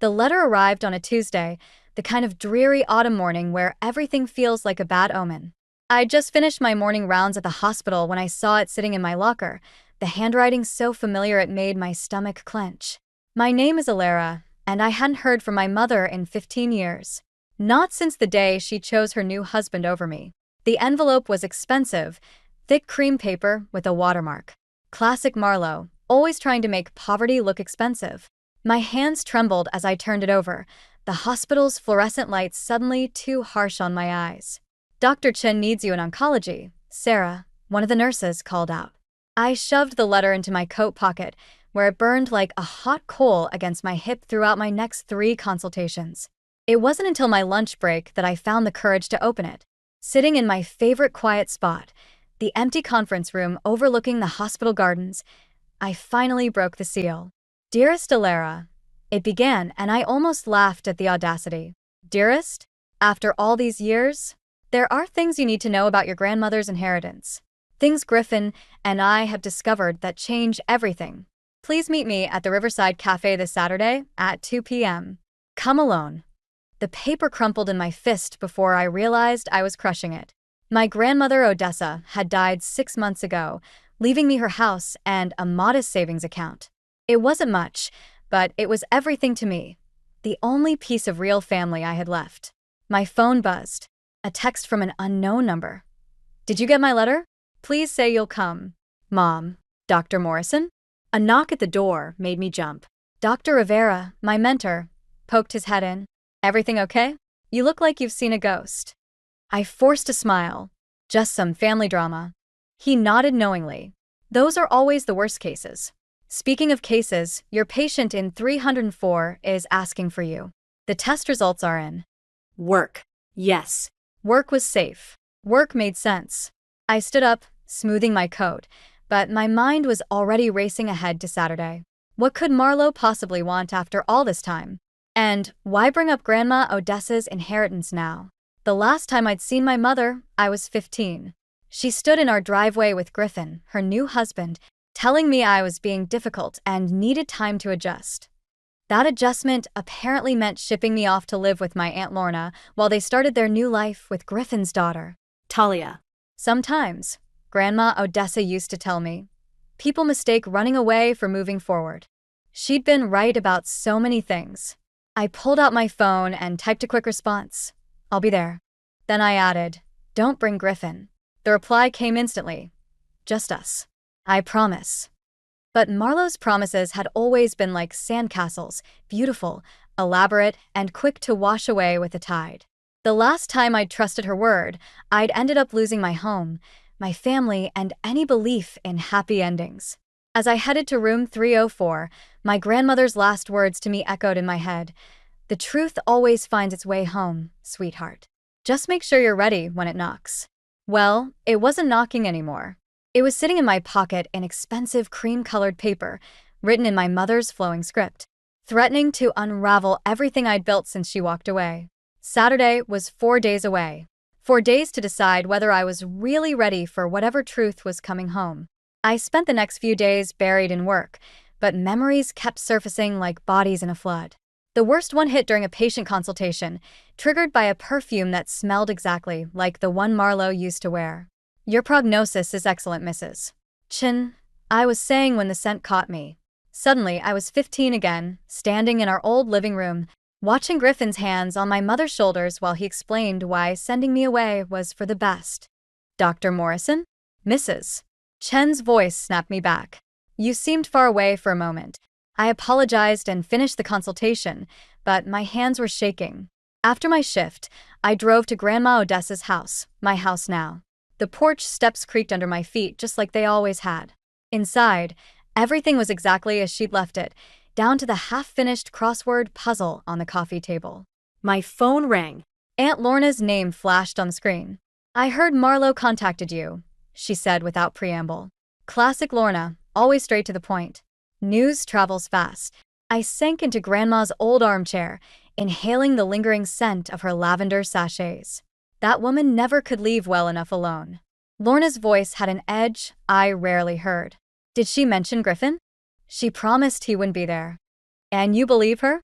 The letter arrived on a Tuesday, the kind of dreary autumn morning where everything feels like a bad omen. I'd just finished my morning rounds at the hospital when I saw it sitting in my locker, the handwriting so familiar it made my stomach clench. My name is Alara, and I hadn't heard from my mother in 15 years. Not since the day she chose her new husband over me. The envelope was expensive, thick cream paper with a watermark. Classic Marlowe, always trying to make poverty look expensive. My hands trembled as I turned it over, the hospital's fluorescent lights suddenly too harsh on my eyes. "Dr. Chen needs you in oncology," Sarah, one of the nurses, called out. I shoved the letter into my coat pocket, where it burned like a hot coal against my hip throughout my next 3 consultations. It wasn't until my lunch break that I found the courage to open it. Sitting in my favorite quiet spot, the empty conference room overlooking the hospital gardens, I finally broke the seal. "Dearest Alara," it began, and I almost laughed at the audacity. "Dearest? After all these years? There are things you need to know about your grandmother's inheritance. Things Griffin and I have discovered that change everything. Please meet me at the Riverside Cafe this Saturday at 2 p.m. Come alone." The paper crumpled in my fist before I realized I was crushing it. My grandmother Odessa had died 6 months ago, leaving me her house and a modest savings account. It wasn't much, but it was everything to me. The only piece of real family I had left. My phone buzzed. A text from an unknown number. "Did you get my letter? Please say you'll come. Mom. Dr. Morrison?" A knock at the door made me jump. Dr. Rivera, my mentor, poked his head in. "Everything okay? You look like you've seen a ghost." I forced a smile. "Just some family drama." He nodded knowingly. "Those are always the worst cases. Speaking of cases, your patient in 304 is asking for you. The test results are in." Work. Yes. Work was safe. Work made sense. I stood up, smoothing my coat, but my mind was already racing ahead to Saturday. What could Marlowe possibly want after all this time? And why bring up Grandma Odessa's inheritance now? The last time I'd seen my mother, I was 15. She stood in our driveway with Griffin, her new husband, telling me I was being difficult and needed time to adjust. That adjustment apparently meant shipping me off to live with my Aunt Lorna while they started their new life with Griffin's daughter, Talia. Sometimes, Grandma Odessa used to tell me, people mistake running away for moving forward. She'd been right about so many things. I pulled out my phone and typed a quick response. "I'll be there." Then I added, "Don't bring Griffin." The reply came instantly. "Just us. I promise." But Marlowe's promises had always been like sandcastles, beautiful, elaborate, and quick to wash away with the tide. The last time I'd trusted her word, I'd ended up losing my home, my family, and any belief in happy endings. As I headed to room 304, my grandmother's last words to me echoed in my head. "The truth always finds its way home, sweetheart. Just make sure you're ready when it knocks." Well, it wasn't knocking anymore. It was sitting in my pocket in expensive cream-colored paper, written in my mother's flowing script, threatening to unravel everything I'd built since she walked away. Saturday was 4 days away. 4 days to decide whether I was really ready for whatever truth was coming home. I spent the next few days buried in work, but memories kept surfacing like bodies in a flood. The worst one hit during a patient consultation, triggered by a perfume that smelled exactly like the one Marlowe used to wear. "Your prognosis is excellent, Mrs. Chen," I was saying when the scent caught me. Suddenly, I was 15 again, standing in our old living room, watching Griffin's hands on my mother's shoulders while he explained why sending me away was for the best. "Dr. Morrison?" "Mrs. Chen's voice snapped me back. "You seemed far away for a moment." I apologized and finished the consultation, but my hands were shaking. After my shift, I drove to Grandma Odessa's house, my house now. The porch steps creaked under my feet just like they always had. Inside, everything was exactly as she'd left it, down to the half-finished crossword puzzle on the coffee table. My phone rang. Aunt Lorna's name flashed on the screen. "I heard Marlowe contacted you," she said without preamble. Classic Lorna, always straight to the point. News travels fast. I sank into Grandma's old armchair, inhaling the lingering scent of her lavender sachets. That woman never could leave well enough alone. Lorna's voice had an edge I rarely heard. "Did she mention Griffin?" "She promised he wouldn't be there." "And you believe her?"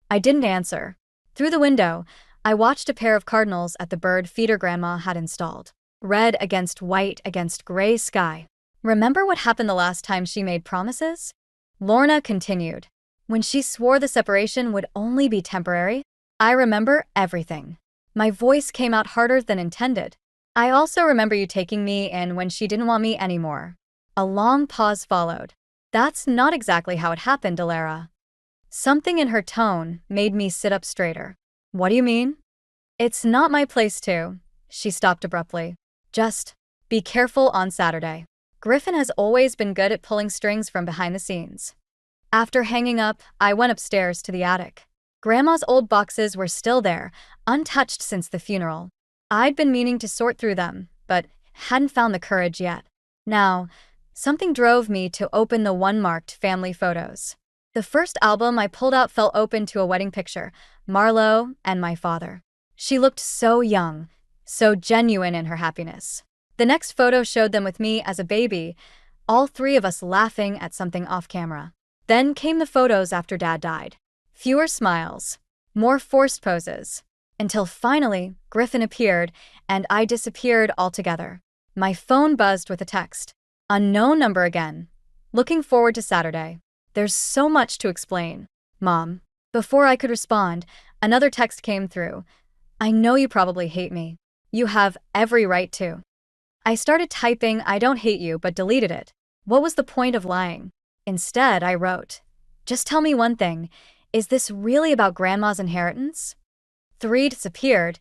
I didn't answer. Through the window, I watched a pair of cardinals at the bird feeder Grandma had installed. Red against white against gray sky. Remember what happened the last time she made promises? Lorna continued. When she swore the separation would only be temporary, I remember everything. My voice came out harder than intended. I also remember you taking me in when she didn't want me anymore. A long pause followed. That's not exactly how it happened, Alara. Something in her tone made me sit up straighter. What do you mean? It's not my place to. She stopped abruptly. Just be careful on Saturday. Griffin has always been good at pulling strings from behind the scenes. After hanging up, I went upstairs to the attic. Grandma's old boxes were still there, untouched since the funeral. I'd been meaning to sort through them, but hadn't found the courage yet. Now, something drove me to open the one marked family photos. The first album I pulled out fell open to a wedding picture, Marlo and my father. She looked so young, so genuine in her happiness. The next photo showed them with me as a baby, all three of us laughing at something off camera. Then came the photos after Dad died. Fewer smiles, more forced poses, until finally Griffin appeared and I disappeared altogether. My phone buzzed with a text. Unknown number again. Looking forward to Saturday. There's so much to explain. Mom. Before I could respond, another text came through. I know you probably hate me. You have every right to. I started typing I don't hate you but deleted it. What was the point of lying? Instead, I wrote, just tell me one thing. Is this really about Grandma's inheritance? 3 disappeared,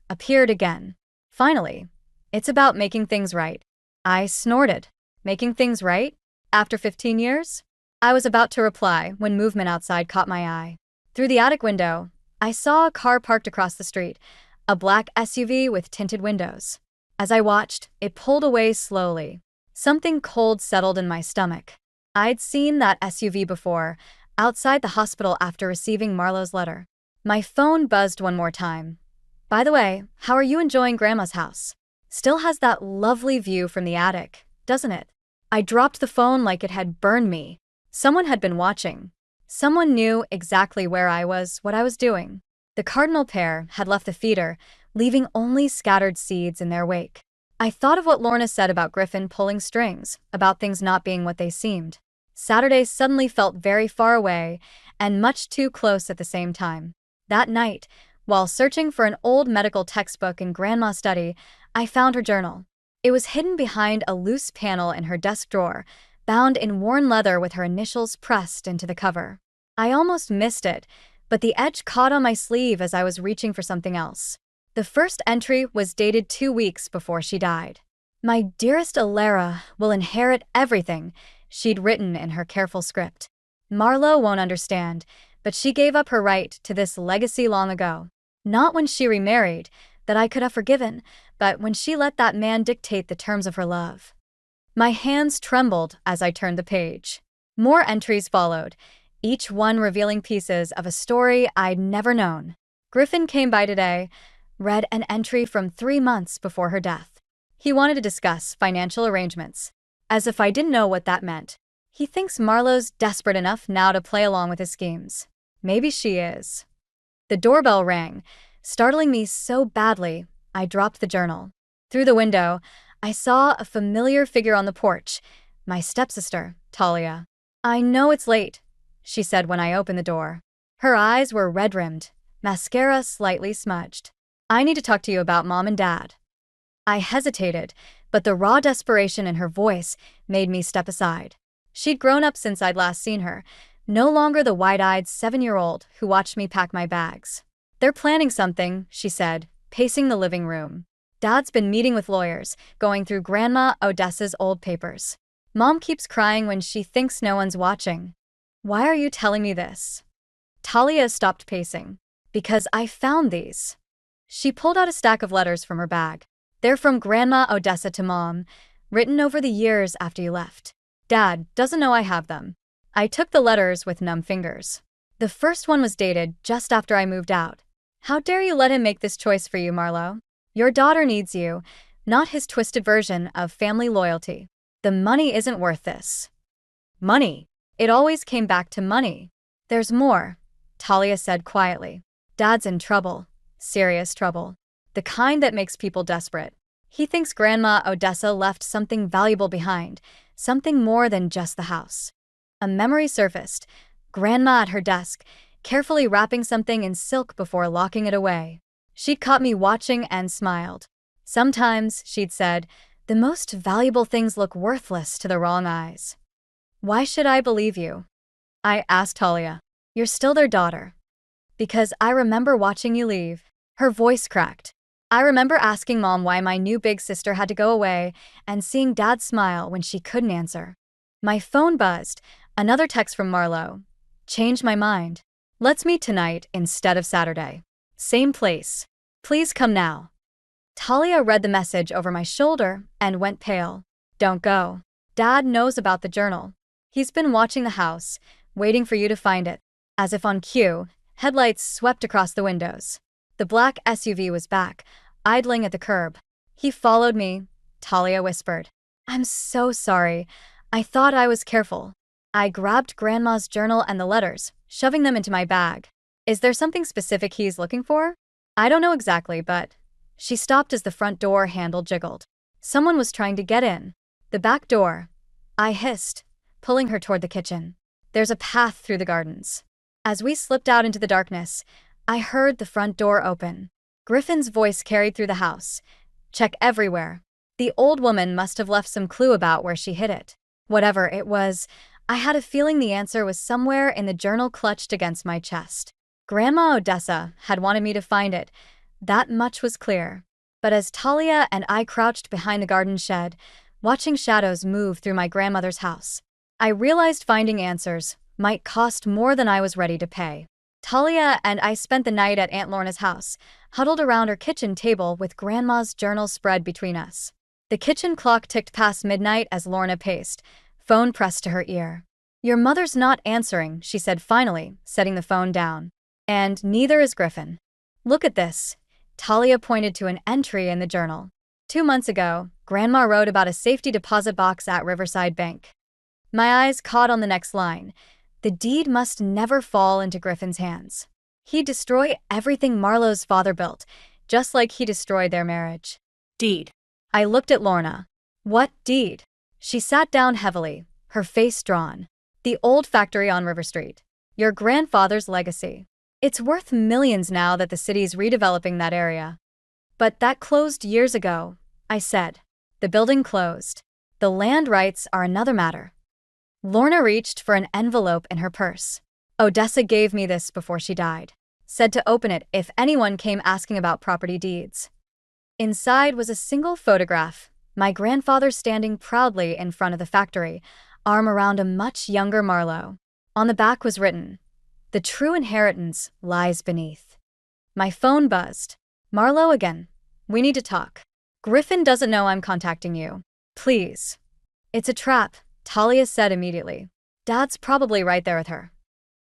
appeared again. Finally, it's about making things right. I snorted. Making things right? After 15 years? I was about to reply when movement outside caught my eye. Through the attic window, I saw a car parked across the street, a black SUV with tinted windows. As I watched, it pulled away slowly. Something cold settled in my stomach. I'd seen that SUV before, outside the hospital after receiving Marlo's letter. My phone buzzed one more time. By the way, how are you enjoying Grandma's house? Still has that lovely view from the attic, doesn't it? I dropped the phone like it had burned me. Someone had been watching. Someone knew exactly where I was, what I was doing. The cardinal pair had left the feeder, leaving only scattered seeds in their wake. I thought of what Lorna said about Griffin pulling strings, about things not being what they seemed. Saturday suddenly felt very far away and much too close at the same time. That night, while searching for an old medical textbook in Grandma's study, I found her journal. It was hidden behind a loose panel in her desk drawer, bound in worn leather with her initials pressed into the cover. I almost missed it, but the edge caught on my sleeve as I was reaching for something else. The first entry was dated 2 weeks before she died. My dearest Alara will inherit everything, she'd written in her careful script. Marlo won't understand, but she gave up her right to this legacy long ago. Not when she remarried, that I could have forgiven, but when she let that man dictate the terms of her love. My hands trembled as I turned the page. More entries followed, each one revealing pieces of a story I'd never known. Griffin came by today, read an entry from 3 months before her death. He wanted to discuss financial arrangements, as if I didn't know what that meant. He thinks Marlo's desperate enough now to play along with his schemes. Maybe she is. The doorbell rang, startling me so badly, I dropped the journal. Through the window, I saw a familiar figure on the porch, my stepsister, Talia. I know it's late, she said when I opened the door. Her eyes were red-rimmed, mascara slightly smudged. I need to talk to you about Mom and Dad. I hesitated, but the raw desperation in her voice made me step aside. She'd grown up since I'd last seen her, no longer the wide-eyed 7-year-old who watched me pack my bags. They're planning something, she said, pacing the living room. Dad's been meeting with lawyers, going through Grandma Odessa's old papers. Mom keeps crying when she thinks no one's watching. Why are you telling me this? Talia stopped pacing. Because I found these. She pulled out a stack of letters from her bag. They're from Grandma Odessa to Mom, written over the years after you left. Dad doesn't know I have them. I took the letters with numb fingers. The first one was dated just after I moved out. How dare you let him make this choice for you, Marlo? Your daughter needs you, not his twisted version of family loyalty. The money isn't worth this. Money. It always came back to money. There's more. Talia said quietly. Dad's in trouble. Serious trouble. The kind that makes people desperate. He thinks Grandma Odessa left something valuable behind, something more than just the house. A memory surfaced. Grandma at her desk, carefully wrapping something in silk before locking it away. She'd caught me watching and smiled. Sometimes, she'd said, the most valuable things look worthless to the wrong eyes. Why should I believe you? I asked Talia. You're still their daughter. Because I remember watching you leave. Her voice cracked. I remember asking Mom why my new big sister had to go away and seeing Dad smile when she couldn't answer. My phone buzzed. Another text from Marlo. Changed my mind. Let's meet tonight instead of Saturday. Same place. Please come now. Talia read the message over my shoulder and went pale. Don't go. Dad knows about the journal. He's been watching the house, waiting for you to find it. As if on cue, headlights swept across the windows. The black SUV was back, idling at the curb. He followed me, Talia whispered. I'm so sorry. I thought I was careful. I grabbed Grandma's journal and the letters, shoving them into my bag. Is there something specific he's looking for? I don't know exactly, but... She stopped as the front door handle jiggled. Someone was trying to get in. The back door. I hissed, pulling her toward the kitchen. There's a path through the gardens. As we slipped out into the darkness, I heard the front door open. Griffin's voice carried through the house. Check everywhere. The old woman must have left some clue about where she hid it. Whatever it was, I had a feeling the answer was somewhere in the journal clutched against my chest. Grandma Odessa had wanted me to find it. That much was clear. But as Talia and I crouched behind the garden shed, watching shadows move through my grandmother's house, I realized finding answers might cost more than I was ready to pay. Talia and I spent the night at Aunt Lorna's house, huddled around her kitchen table with Grandma's journal spread between us. The kitchen clock ticked past midnight as Lorna paced, phone pressed to her ear. Your mother's not answering, she said finally, setting the phone down. And neither is Griffin. Look at this. Talia pointed to an entry in the journal. 2 months ago, Grandma wrote about a safety deposit box at Riverside Bank. My eyes caught on the next line. The deed must never fall into Griffin's hands. He'd destroy everything Marlo's father built, just like he destroyed their marriage. Deed. I looked at Lorna. What deed? She sat down heavily, her face drawn. The old factory on River Street. Your grandfather's legacy. It's worth millions now that the city's redeveloping that area. But that closed years ago, I said. The building closed. The land rights are another matter. Lorna reached for an envelope in her purse. Odessa gave me this before she died. Said to open it if anyone came asking about property deeds. Inside was a single photograph, my grandfather standing proudly in front of the factory, arm around a much younger Marlo. On the back was written, the true inheritance lies beneath. My phone buzzed. Marlo again. We need to talk. Griffin doesn't know I'm contacting you. Please. It's a trap, Talia said immediately. Dad's probably right there with her.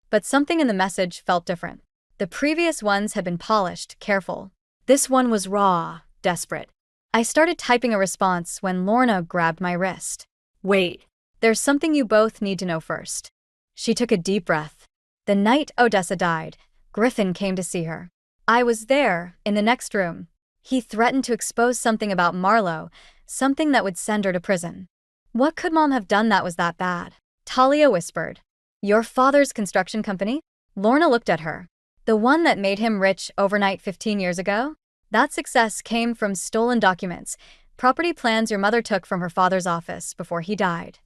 But something in the message felt different. The previous ones had been polished, careful. This one was raw, desperate. I started typing a response when Lorna grabbed my wrist. Wait. There's something you both need to know first. She took a deep breath. The night Odessa died, Griffin came to see her. I was there, in the next room. He threatened to expose something about Marlo, something that would send her to prison. What could Mom have done that was that bad? Talia whispered. Your father's construction company? Lorna looked at her. The one that made him rich overnight 15 years ago? That success came from stolen documents, property plans your mother took from her father's office before he died.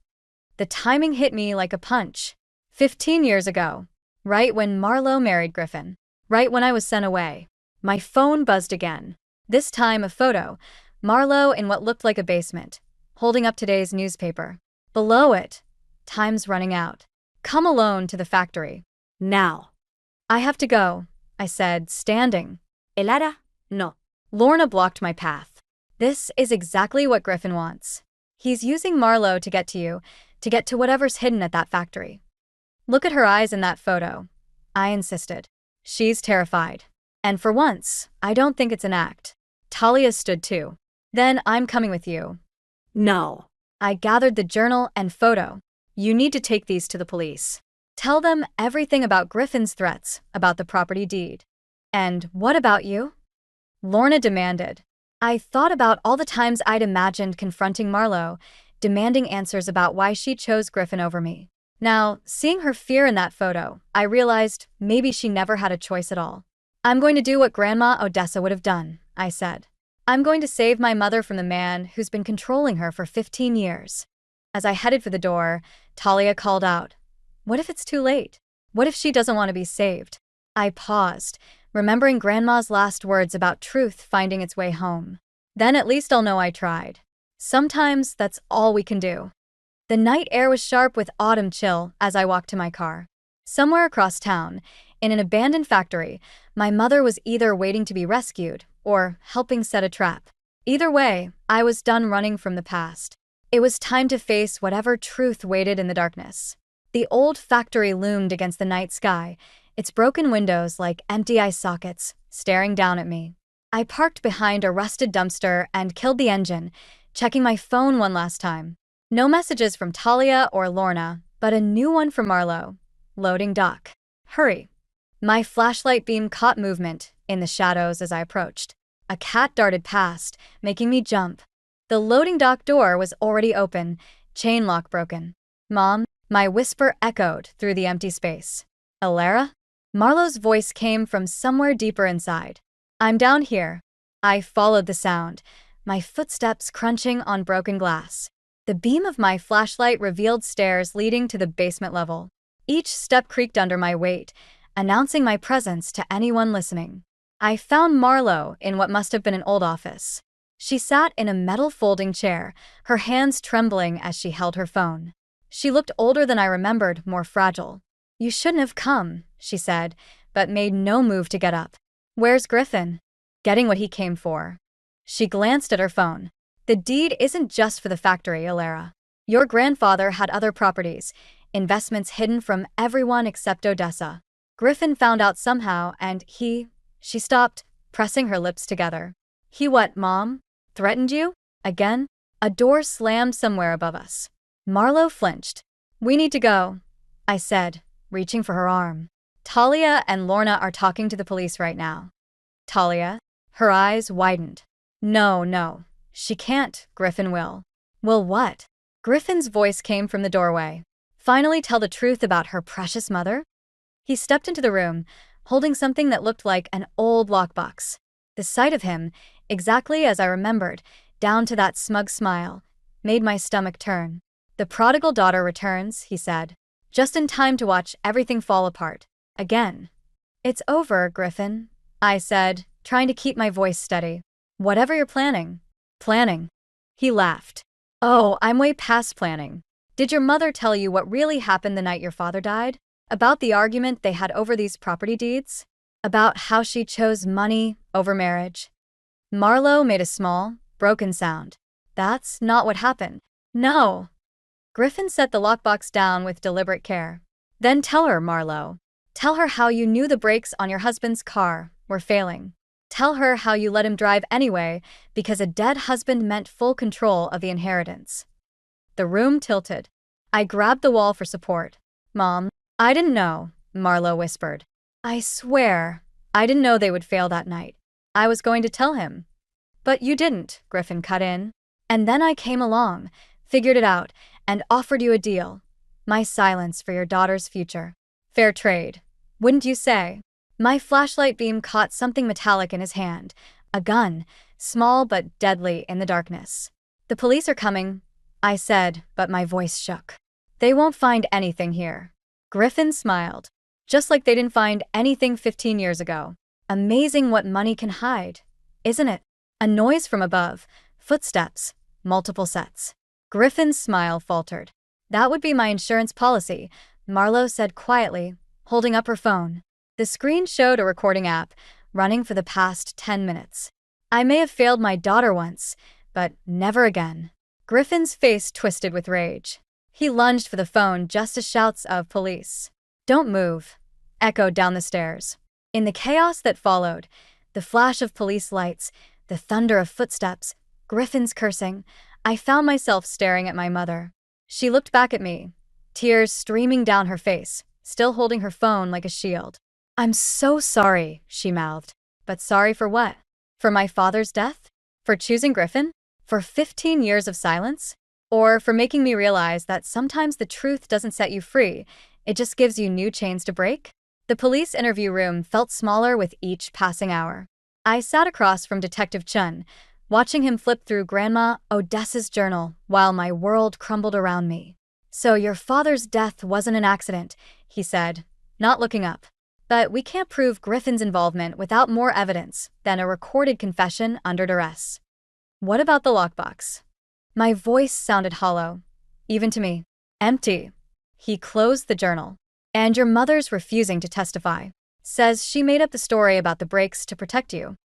The timing hit me like a punch. 15 years ago. Right when Marlo married Griffin. Right when I was sent away. My phone buzzed again. This time a photo. Marlo in what looked like a basement, holding up today's newspaper. Below it, time's running out. Come alone to the factory. Now. I have to go, I said, standing. Elara? No. Lorna blocked my path. This is exactly what Griffin wants. He's using Marlo to get to you, to get to whatever's hidden at that factory. Look at her eyes in that photo. I insisted. She's terrified. And for once, I don't think it's an act. Talia stood too. Then I'm coming with you. No. I gathered the journal and photo. You need to take these to the police. Tell them everything about Griffin's threats about the property deed. And what about you? Lorna demanded. I thought about all the times I'd imagined confronting Marlo, demanding answers about why she chose Griffin over me. Now, seeing her fear in that photo, I realized maybe she never had a choice at all. I'm going to do what Grandma Odessa would have done, I said. I'm going to save my mother from the man who's been controlling her for 15 years. As I headed for the door, Talia called out, "What if it's too late? What if she doesn't want to be saved?" I paused, remembering Grandma's last words about truth finding its way home. Then at least I'll know I tried. Sometimes that's all we can do. The night air was sharp with autumn chill as I walked to my car. Somewhere across town, in an abandoned factory, my mother was either waiting to be rescued or helping set a trap. Either way, I was done running from the past. It was time to face whatever truth waited in the darkness. The old factory loomed against the night sky, its broken windows like empty eye sockets, staring down at me. I parked behind a rusted dumpster and killed the engine, checking my phone one last time. No messages from Talia or Lorna, but a new one from Marlo. Loading dock. Hurry. My flashlight beam caught movement in the shadows as I approached. A cat darted past, making me jump. The loading dock door was already open, chain lock broken. "Mom," my whisper echoed through the empty space. "Alara?" Marlo's voice came from somewhere deeper inside. "I'm down here." I followed the sound, my footsteps crunching on broken glass. The beam of my flashlight revealed stairs leading to the basement level. Each step creaked under my weight, announcing my presence to anyone listening. I found Marlo in what must have been an old office. She sat in a metal folding chair, her hands trembling as she held her phone. She looked older than I remembered, more fragile. "You shouldn't have come," she said, but made no move to get up. "Where's Griffin?" "Getting what he came for." She glanced at her phone. "The deed isn't just for the factory, Alara. Your grandfather had other properties, investments hidden from everyone except Odessa. Griffin found out somehow and She stopped, pressing her lips together. "He what, Mom? Threatened you? Again?" A door slammed somewhere above us. Marlo flinched. "We need to go," I said, reaching for her arm. "Talia and Lorna are talking to the police right now." "Talia?" Her eyes widened. No, she can't. Griffin will." "Will what?" Griffin's voice came from the doorway. "Finally tell the truth about her precious mother?" He stepped into the room, holding something that looked like an old lockbox. The sight of him, exactly as I remembered, down to that smug smile, made my stomach turn. "The prodigal daughter returns," he said, just in time to watch everything fall apart. Again. "It's over, Griffin," I said, trying to keep my voice steady. "Whatever you're planning." "Planning?" He laughed. "Oh, I'm way past planning. Did your mother tell you what really happened the night your father died? About the argument they had over these property deeds? About how she chose money over marriage?" Marlo made a small, broken sound. "That's not what happened." "No." Griffin set the lockbox down with deliberate care. "Then tell her, Marlo. Tell her how you knew the brakes on your husband's car were failing. Tell her how you let him drive anyway because a dead husband meant full control of the inheritance." The room tilted. I grabbed the wall for support. "Mom, I didn't know," Marlo whispered. "I swear, I didn't know they would fail that night. I was going to tell him." "But you didn't," Griffin cut in. "And then I came along, figured it out, and offered you a deal. My silence for your daughter's future. Fair trade, wouldn't you say?" My flashlight beam caught something metallic in his hand, a gun, small but deadly in the darkness. "The police are coming," I said, but my voice shook. "They won't find anything here." Griffin smiled. "Just like they didn't find anything 15 years ago. Amazing what money can hide, isn't it?" A noise from above, footsteps, multiple sets. Griffin's smile faltered. "That would be my insurance policy," Marlo said quietly, holding up her phone. The screen showed a recording app, running for the past 10 minutes. "I may have failed my daughter once, but never again." Griffin's face twisted with rage. He lunged for the phone just as shouts of "police. Don't move," echoed down the stairs. In the chaos that followed, the flash of police lights, the thunder of footsteps, Griffin's cursing, I found myself staring at my mother. She looked back at me, tears streaming down her face, still holding her phone like a shield. "I'm so sorry," she mouthed. "But sorry for what? For my father's death? For choosing Griffin? For 15 years of silence? Or for making me realize that sometimes the truth doesn't set you free, it just gives you new chains to break?" The police interview room felt smaller with each passing hour. I sat across from Detective Chun, watching him flip through Grandma Odessa's journal while my world crumbled around me. "So your father's death wasn't an accident," he said, not looking up. "But we can't prove Griffin's involvement without more evidence than a recorded confession under duress." "What about the lockbox?" My voice sounded hollow, even to me. "Empty." He closed the journal. "And your mother's refusing to testify. Says she made up the story about the breaks to protect you."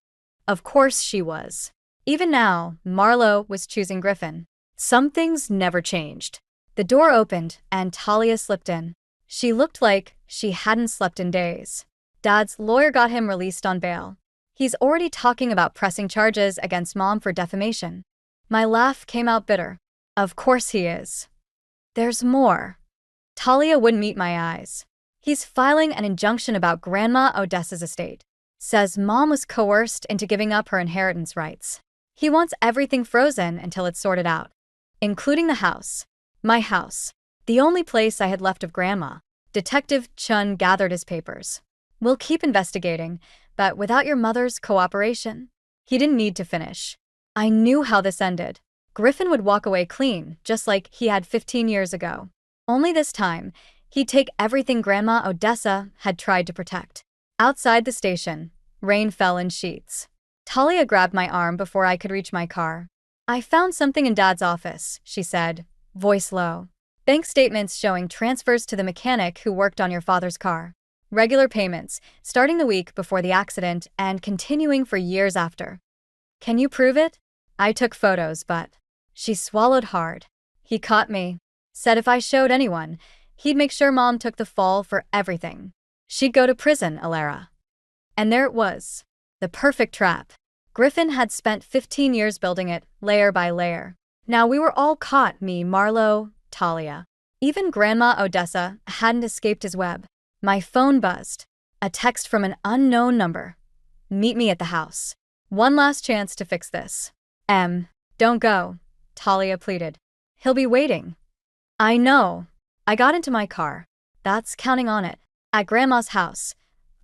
Of course she was. Even now, Marlo was choosing Griffin. Some things never changed. The door opened and Talia slipped in. She looked like she hadn't slept in days. Dad's lawyer got him released on bail. He's already talking about pressing charges against Mom for defamation. My laugh came out bitter. Of course he is. There's more. Talia wouldn't meet my eyes. He's filing an injunction about Grandma Odessa's estate. Says Mom was coerced into giving up her inheritance rights. He wants everything frozen until it's sorted out, including the house. My house. The only place I had left of Grandma. Detective Chun gathered his papers. "We'll keep investigating, but without your mother's cooperation." He didn't need to finish. I knew how this ended. Griffin would walk away clean, just like he had 15 years ago. Only this time, he'd take everything Grandma Odessa had tried to protect. Outside the station, rain fell in sheets. Talia grabbed my arm before I could reach my car. "I found something in Dad's office," she said, voice low. "Bank statements showing transfers to the mechanic who worked on your father's car. Regular payments, starting the week before the accident and continuing for years after." "Can you prove it?" I took photos, but... She swallowed hard. "He caught me. Said if I showed anyone, he'd make sure Mom took the fall for everything. She'd go to prison, Alara." And there it was. The perfect trap. Griffin had spent 15 years building it, layer by layer. Now we were all caught, me, Marlo, Talia. Even Grandma Odessa hadn't escaped his web. My phone buzzed. A text from an unknown number. "Meet me at the house. One last chance to fix this." Don't go," Talia pleaded. "He'll be waiting." "I know." I got into my car. That's counting on it. At Grandma's house.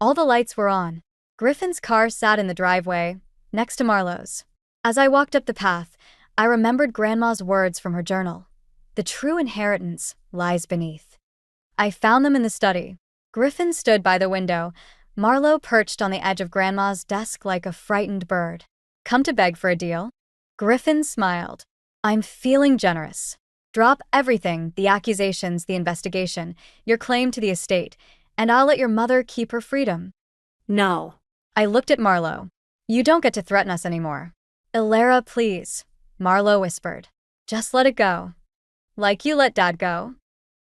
All the lights were on. Griffin's car sat in the driveway, next to Marlo's. As I walked up the path, I remembered Grandma's words from her journal. "The true inheritance lies beneath." I found them in the study. Griffin stood by the window, Marlo perched on the edge of Grandma's desk like a frightened bird. "Come to beg for a deal?" Griffin smiled. "I'm feeling generous. Drop everything, the accusations, the investigation, your claim to the estate, and I'll let your mother keep her freedom." "No." I looked at Marlo. "You don't get to threaten us anymore." "Alara, please," Marlo whispered. "Just let it go. Like you let Dad go."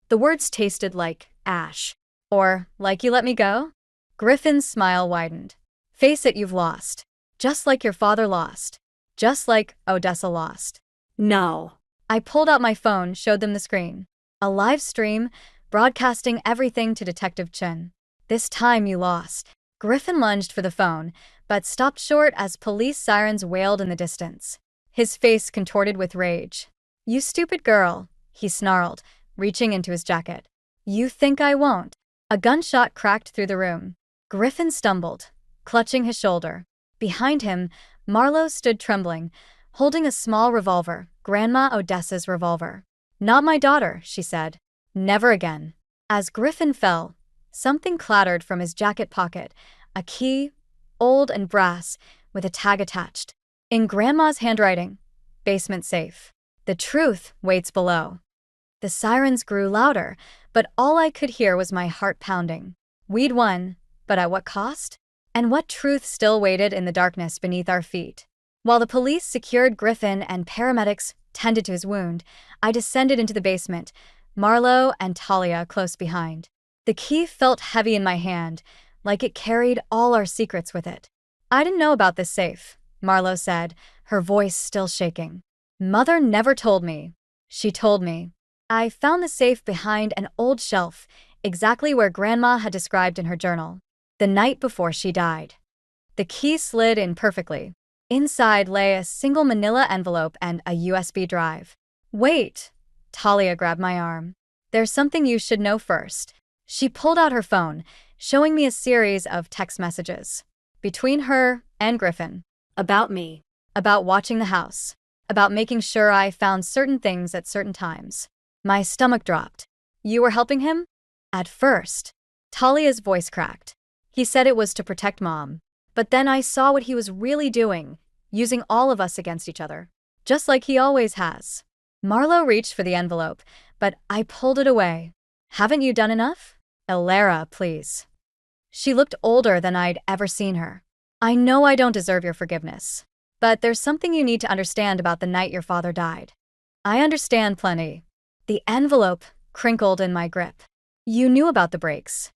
The words tasted like ash. Or, "Like you let me go?" Griffin's smile widened. "Face it, you've lost. Just like your father lost. Just like Odessa lost." "No." I pulled out my phone, showed them the screen. A live stream, broadcasting everything to Detective Chun. "This time you lost." Griffin lunged for the phone, but stopped short as police sirens wailed in the distance. His face contorted with rage. "You stupid girl," he snarled, reaching into his jacket. "You think I won't?" A gunshot cracked through the room. Griffin stumbled, clutching his shoulder. Behind him, Marlo stood trembling, holding a small revolver, Grandma Odessa's revolver. "Not my daughter," she said. "Never again." As Griffin fell, something clattered from his jacket pocket, a key, old and brass, with a tag attached. In Grandma's handwriting, "Basement safe. The truth waits below." The sirens grew louder, but all I could hear was my heart pounding. We'd won, but at what cost? And what truth still waited in the darkness beneath our feet? While the police secured Griffin and paramedics tended to his wound, I descended into the basement, Marlo and Talia close behind. The key felt heavy in my hand, like it carried all our secrets with it. "I didn't know about this safe," Marlo said, her voice still shaking. "Mother never told me." "She told me." "I found the safe behind an old shelf, exactly where Grandma had described in her journal, the night before she died. The key slid in perfectly. Inside lay a single manila envelope and a USB drive. Wait! Talia grabbed my arm. There's something you should know first. She pulled out her phone, showing me a series of text messages. Between her and Griffin. About me. About watching the house. About making sure I found certain things at certain times. My stomach dropped. You were helping him? At first. Talia's voice cracked. He said it was to protect Mom. But then I saw what he was really doing, using all of us against each other. Just like he always has. Marlo reached for the envelope, but I pulled it away. Haven't you done enough? Elara, please. She looked older than I'd ever seen her. I know I don't deserve your forgiveness. But there's something you need to understand about the night your father died. I understand plenty. The envelope crinkled in my grip. You knew about the breaks.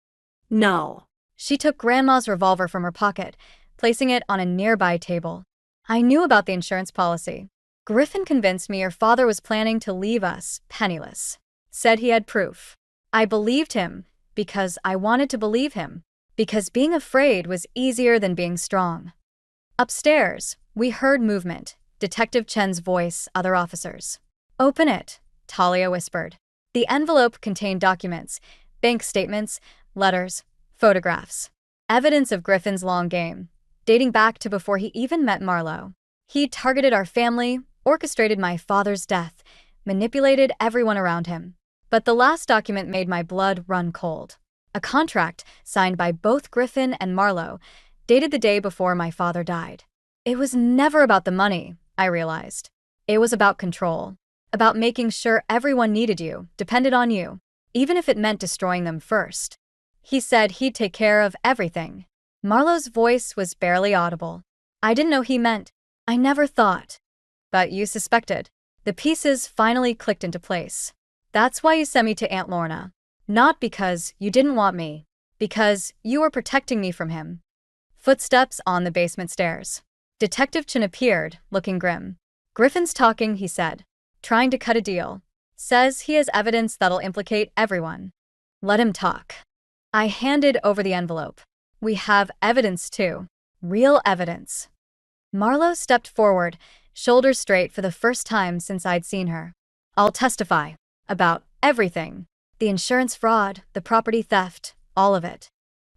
No. She took Grandma's revolver from her pocket, placing it on a nearby table. I knew about the insurance policy. Griffin convinced me your father was planning to leave us penniless. Said he had proof. I believed him because I wanted to believe him. Because being afraid was easier than being strong. Upstairs, we heard movement. Detective Chen's voice, other officers. Open it, Talia whispered. The envelope contained documents, bank statements, letters, photographs. Evidence of Griffin's long game, dating back to before he even met Marlo. He targeted our family, orchestrated my father's death, manipulated everyone around him. But the last document made my blood run cold. A contract signed by both Griffin and Marlo, dated the day before my father died. It was never about the money, I realized. It was about control. About making sure everyone needed you, depended on you, even if it meant destroying them first. He said he'd take care of everything. Marlo's voice was barely audible. I didn't know he meant. I never thought. But you suspected. The pieces finally clicked into place. That's why you sent me to Aunt Lorna. Not because you didn't want me. Because you were protecting me from him. Footsteps on the basement stairs. Detective Chen appeared, looking grim. Griffin's talking, he said. Trying to cut a deal. Says he has evidence that'll implicate everyone. Let him talk. I handed over the envelope. We have evidence too. Real evidence. Marlo stepped forward, shoulders straight for the first time since I'd seen her. I'll testify. About everything. The insurance fraud, the property theft, all of it.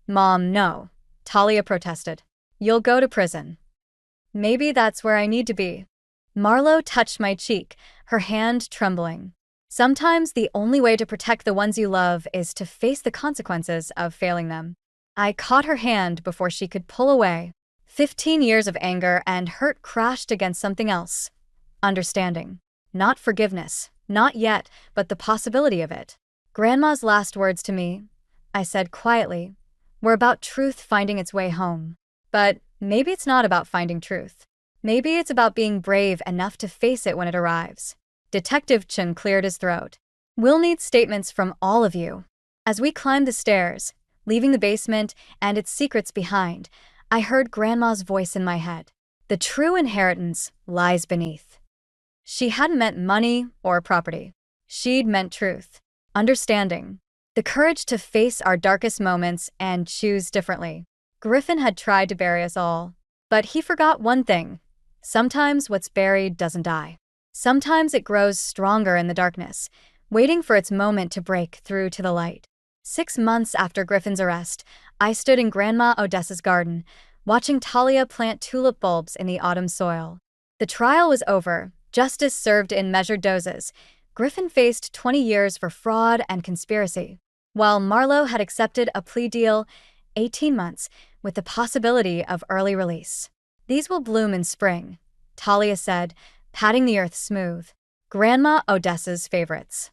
Mom, no. Talia protested. You'll go to prison. Maybe that's where I need to be. Marlo touched my cheek, her hand trembling. Sometimes the only way to protect the ones you love is to face the consequences of failing them. I caught her hand before she could pull away. 15 years of anger and hurt crashed against something else. Understanding. Not forgiveness. Not yet, but the possibility of it. Grandma's last words to me, I said quietly, were about truth finding its way home. But maybe it's not about finding truth. Maybe it's about being brave enough to face it when it arrives. Detective Chen cleared his throat. We'll need statements from all of you. As we climbed the stairs, leaving the basement and its secrets behind, I heard Grandma's voice in my head. The true inheritance lies beneath. She hadn't meant money or property. She'd meant truth, understanding, the courage to face our darkest moments and choose differently. Griffin had tried to bury us all, but he forgot one thing. Sometimes what's buried doesn't die. Sometimes it grows stronger in the darkness, waiting for its moment to break through to the light. 6 months after Griffin's arrest, I stood in Grandma Odessa's garden, watching Talia plant tulip bulbs in the autumn soil. The trial was over, justice served in measured doses. Griffin faced 20 years for fraud and conspiracy, while Marlo had accepted a plea deal, 18 months, with the possibility of early release. These will bloom in spring, Talia said, patting the earth smooth. Grandma Odessa's favorites.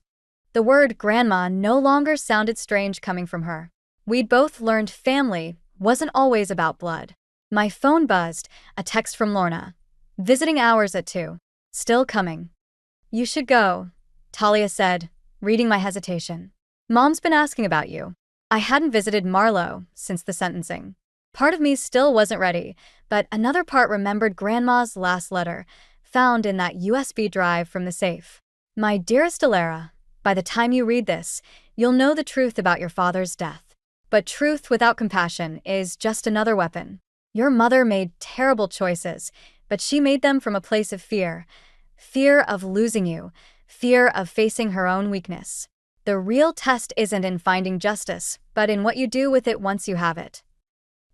The word grandma no longer sounded strange coming from her. We'd both learned family wasn't always about blood. My phone buzzed, a text from Lorna. Visiting hours at 2. Still coming. You should go, Talia said, reading my hesitation. Mom's been asking about you. I hadn't visited Marlo since the sentencing. Part of me still wasn't ready, but another part remembered Grandma's last letter, found in that USB drive from the safe. My dearest Elara, by the time you read this, You'll know the truth about your father's death. But truth without compassion is just another weapon. Your mother made terrible choices, but she made them from a place of fear. Fear of losing you, fear of facing her own weakness. The real test isn't in finding justice, but in what you do with it once you have it.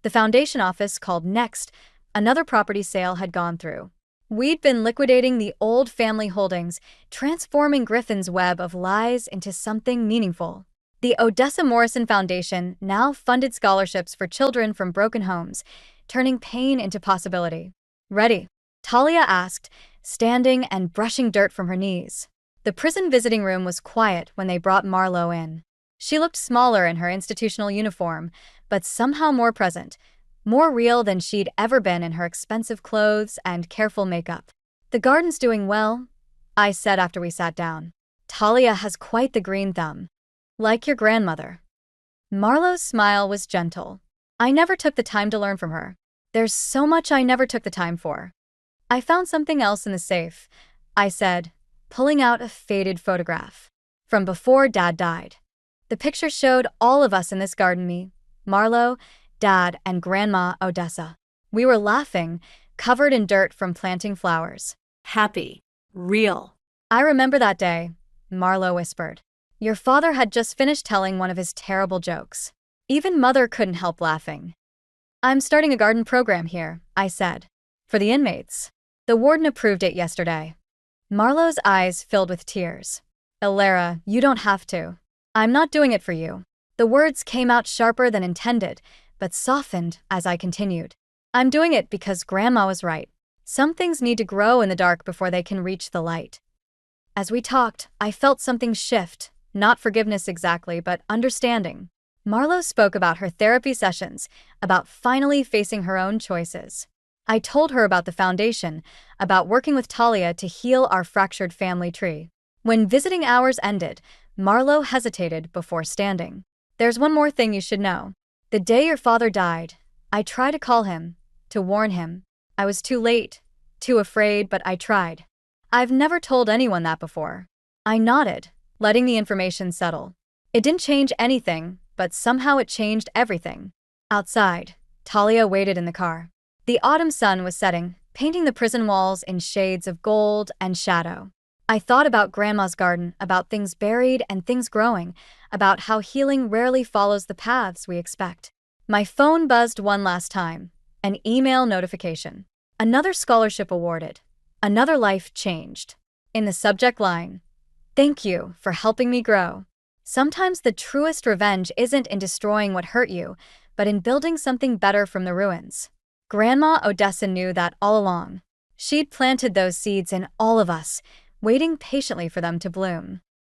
The foundation office called next. Another property sale had gone through. We'd been liquidating the old family holdings, transforming Griffin's web of lies into something meaningful. The Odessa Morrison Foundation now funded scholarships for children from broken homes, turning pain into possibility. Ready? Talia asked, standing and brushing dirt from her knees. The prison visiting room was quiet when they brought Marlowe in. She looked smaller in her institutional uniform, but somehow more present, more real than she'd ever been in her expensive clothes and careful makeup. "The garden's doing well," I said after we sat down. "Talia has quite the green thumb. Like your grandmother." Marlowe's smile was gentle. "I never took the time to learn from her. There's so much I never took the time for." "I found something else in the safe," I said, pulling out a faded photograph. From before Dad died. The picture showed all of us in this garden, me, Marlowe, Dad, and Grandma Odessa. We were laughing, covered in dirt from planting flowers. Happy. Real. "I remember that day," Marlowe whispered. "Your father had just finished telling one of his terrible jokes. Even Mother couldn't help laughing." "I'm starting a garden program here," I said. "For the inmates. The warden approved it yesterday." Marlowe's eyes filled with tears. "Ilara, you don't have to. I'm not doing it for you." The words came out sharper than intended, but softened as I continued. "I'm doing it because Grandma was right. Some things need to grow in the dark before they can reach the light." As we talked, I felt something shift, not forgiveness exactly, but understanding. Marlowe spoke about her therapy sessions, about finally facing her own choices. I told her about the foundation, about working with Talia to heal our fractured family tree. When visiting hours ended, Marlowe hesitated before standing. "There's one more thing you should know. The day your father died, I tried to call him, to warn him. I was too late, too afraid, but I tried. I've never told anyone that before." I nodded, letting the information settle. It didn't change anything, but somehow it changed everything. Outside, Talia waited in the car. The autumn sun was setting, painting the prison walls in shades of gold and shadow. I thought about Grandma's garden, about things buried and things growing, about how healing rarely follows the paths we expect. My phone buzzed one last time, an email notification. Another scholarship awarded. Another life changed. In the subject line, "Thank you for helping me grow." Sometimes the truest revenge isn't in destroying what hurt you, but in building something better from the ruins. Grandma Odessa knew that all along. She'd planted those seeds in all of us, waiting patiently for them to bloom.